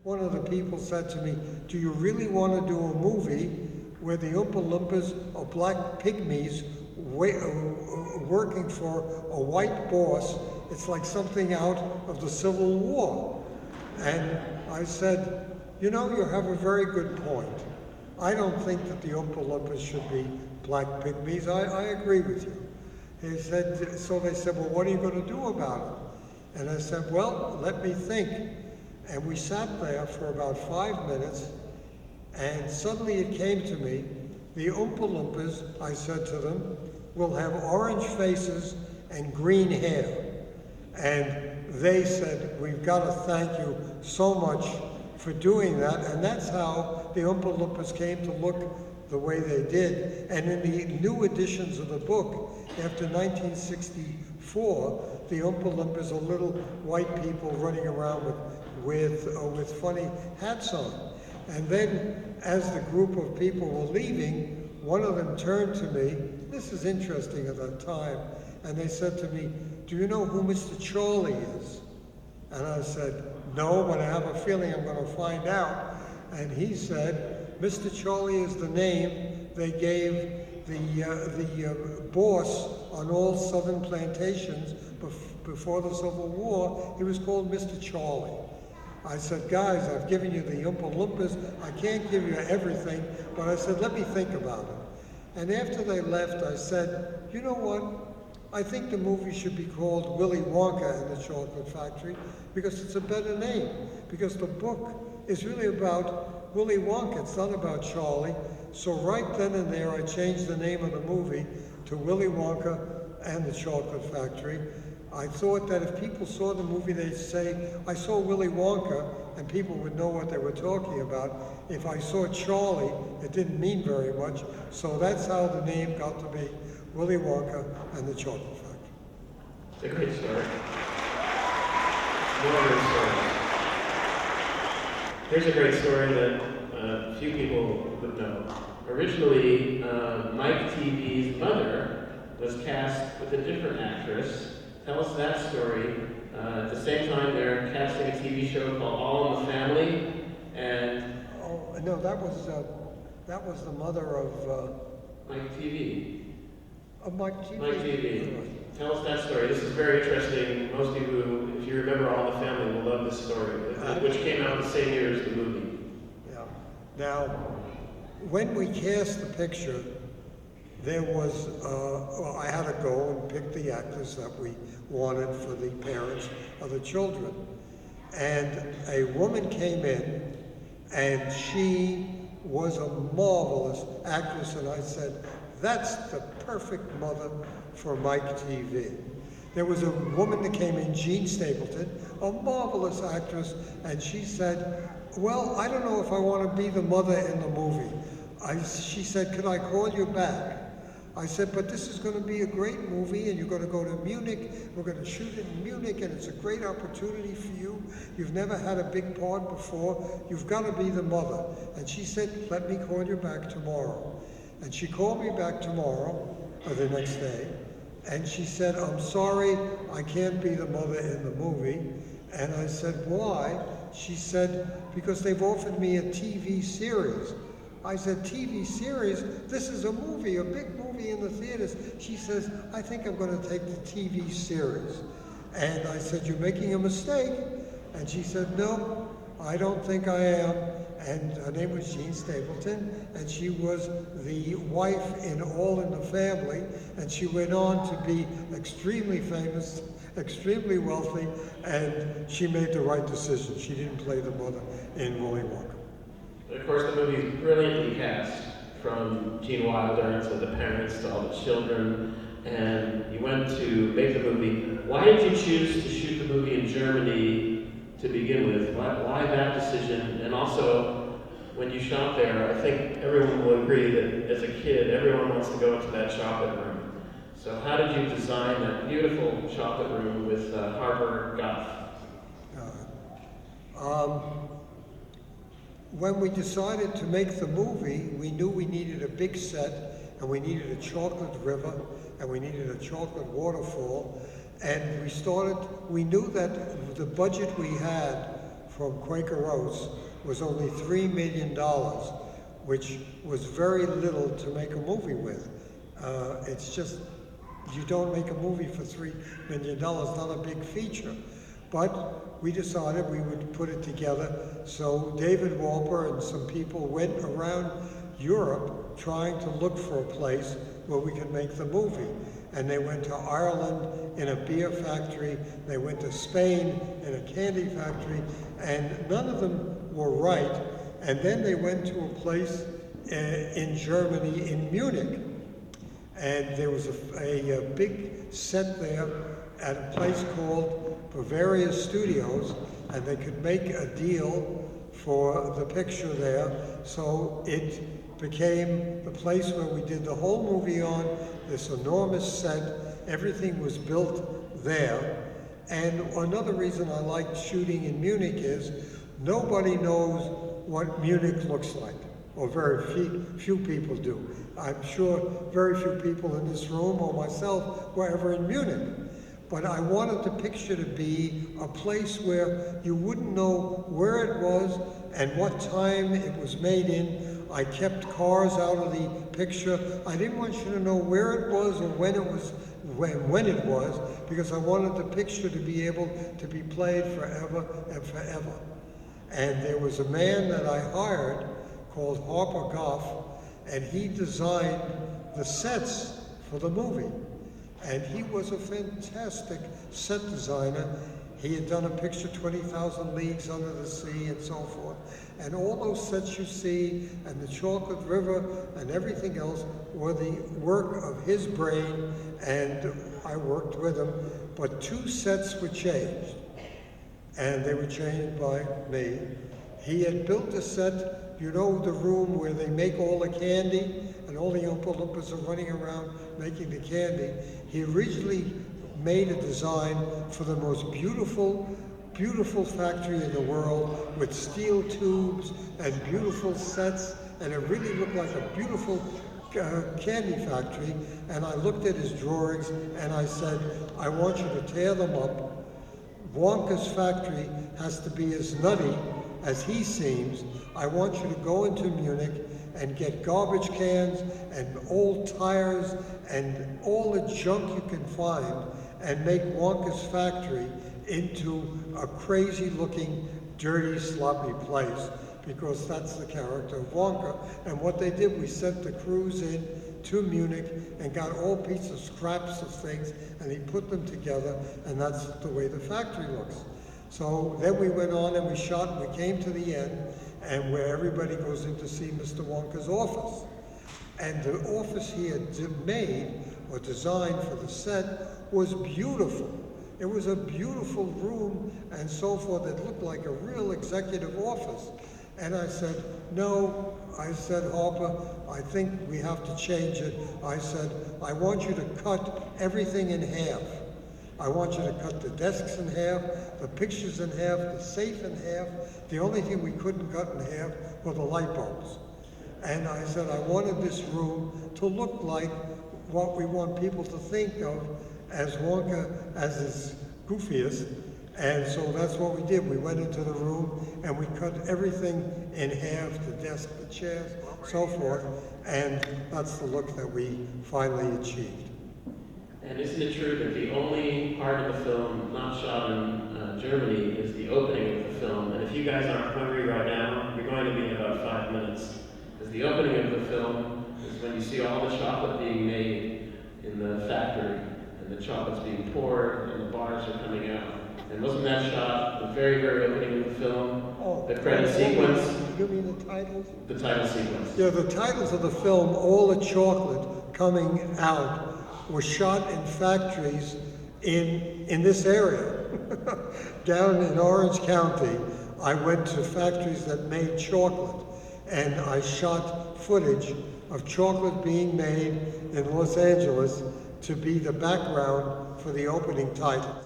one of the people said to me, do you really want to do a movie where the Oompa Loompas are black pygmies working for a white boss? It's like something out of the Civil War. And I said, you know, you have a very good point. I don't think that the Oompa Loompas should be black pygmies. I agree with you. He said, so they said, well, what are you going to do about it? And I said, well, let me think. And we sat there for about 5 minutes, and suddenly it came to me, the Oompa Loompas, I said to them, will have orange faces and green hair. And they said, we've got to thank you so much for doing that. And that's how the Oompa Loompas came to look the way they did. And in the new editions of the book, after 1964, the Oompa Loompas are little white people running around with funny hats on. And then, as the group of people were leaving, one of them turned to me. This is interesting at that time. And they said to me, do you know who Mr. Charlie is? And I said, no, but I have a feeling I'm going to find out. And he said, Mr. Charlie is the name they gave the boss on all southern plantations before the Civil War. He was called Mr. Charlie. I said, guys, I've given you the Oompa Loompas. I can't give you everything, but I said, let me think about it. And after they left, I said, you know what? I think the movie should be called Willy Wonka and the Chocolate Factory, because it's a better name. Because the book is really about Willy Wonka. It's not about Charlie. So right then and there, I changed the name of the movie to Willy Wonka and the Chocolate Factory. I thought that if people saw the movie, they'd say, I saw Willy Wonka, and people would know what they were talking about. If I saw Charlie, it didn't mean very much. So that's how the name got to be Willy Wonka and the Chocolate Factory. It's a great story. More great stories. Here's a great story that few people would know. Originally, Mike TV's mother was cast with a different actress. Tell us that story. At the same time, they're casting a TV show called All in the Family, and oh no, that was the mother of Mike TV. Of Mike TV. Mike TV. Tell us that story. This is very interesting. Most people who, if you remember All in the Family, will love this story, which came out the same year as the movie. Yeah. Now, when we cast the picture, there was, well, I had to go and pick the actors that we wanted for the parents of the children. And a woman came in, and she was a marvelous actress, and I said, that's the perfect mother for Mike TV. There was a woman that came in, Jean Stapleton, a marvelous actress, and she said, well, I don't know if I want to be the mother in the movie. She said, can I call you back? I said, but this is going to be a great movie, and you're going to go to Munich. We're going to shoot it in Munich, and it's a great opportunity for you. You've never had a big part before. You've got to be the mother. And she said, let me call you back tomorrow. And she called me back tomorrow, or the next day, and she said, I'm sorry, I can't be the mother in the movie. And I said, why? She said, because they've offered me a TV series. I said, TV series? This is a movie, a big movie in the theaters. She says, I think I'm going to take the TV series. And I said, you're making a mistake. And she said, no, I don't think I am. And her name was Jean Stapleton, and she was the wife in All in the Family, and she went on to be extremely famous, extremely wealthy, and she made the right decision. She didn't play the mother in Willy Wonka. Of course, the movie is brilliantly cast, from Gene Wilder to the parents to all the children, and you went to make the movie. Why did you choose to shoot the movie in Germany to begin with? Why that decision? And also, when you shot there, I think everyone will agree that as a kid, everyone wants to go into that chocolate room. So how did you design that beautiful chocolate room with Harper Goff? When we decided to make the movie, we knew we needed a big set, and we needed a chocolate river, and we needed a chocolate waterfall. And we knew that the budget we had from Quaker Oats was only $3 million, which was very little to make a movie with. It's just, you don't make a movie for $3 million, not a big feature. But we decided we would put it together. So David Walper and some people went around Europe trying to look for a place where we could make the movie. And they went to Ireland in a beer factory, they went to Spain in a candy factory, and none of them were right. And then they went to a place in Germany, in Munich, and there was a big set there at a place called Bavaria Studios, and they could make a deal for the picture there. So it became the place where we did the whole movie on, this enormous set. Everything was built there. And another reason I liked shooting in Munich is nobody knows what Munich looks like, or very few people do. I'm sure very few people in this room or myself were ever in Munich. But I wanted the picture to be a place where you wouldn't know where it was and what time it was made in. I kept cars out of the picture. I didn't want you to know where it was or when it was, because I wanted the picture to be able to be played forever and forever. And there was a man that I hired called Harper Goff, and he designed the sets for the movie. And he was a fantastic set designer. He had done a picture, 20,000 Leagues Under the Sea, and so forth. And all those sets you see, and the Chocolate River, and everything else, were the work of his brain, and I worked with him. But 2 sets were changed, and they were changed by me. He had built a set, you know, the room where they make all the candy, and all the Oompa Loompas are running around making the candy. He originally made a design for the most beautiful factory in the world, with steel tubes and beautiful sets, and it really looked like a beautiful candy factory. And I looked at his drawings and I said, I want you to tear them up. Wonka's factory has to be as nutty as he seems. I want you to go into Munich and get garbage cans and old tires and all the junk you can find, and make Wonka's factory into a crazy looking, dirty, sloppy place, because that's the character of Wonka. And what they did, we sent the crews in to Munich and got all pieces of scraps of things, and he put them together, and that's the way the factory looks. So then we went on and we shot, and we came to the end, and where everybody goes in to see Mr. Wonka's office. And the office he had made or designed for the set was beautiful. It was a beautiful room and so forth. It looked like a real executive office. And I said, no, I said, Harper, I think we have to change it. I said, I want you to cut everything in half. I want you to cut the desks in half, the pictures in half, the safe in half. The only thing we couldn't cut in half were the light bulbs. And I said, I wanted this room to look like what we want people to think of as Wonka as his goofiest. And so that's what we did. We went into the room and we cut everything in half, the desk, the chairs, so forth. And that's the look that we finally achieved. And isn't it true that the only part of the film not shot in Germany is the opening of the film? And if you guys aren't hungry right now, you're going to be in about 5 minutes. Because the opening of the film is when you see all the chocolate being made in the factory, and the chocolate's being poured, and the bars are coming out. And wasn't that shot the very, very opening of the film? Oh, the credit sequence? You mean the titles? The title sequence. Yeah, the titles of the film, all the chocolate coming out, were shot in factories in this area. Down in Orange County, I went to factories that made chocolate, and I shot footage of chocolate being made in Los Angeles to be the background for the opening titles.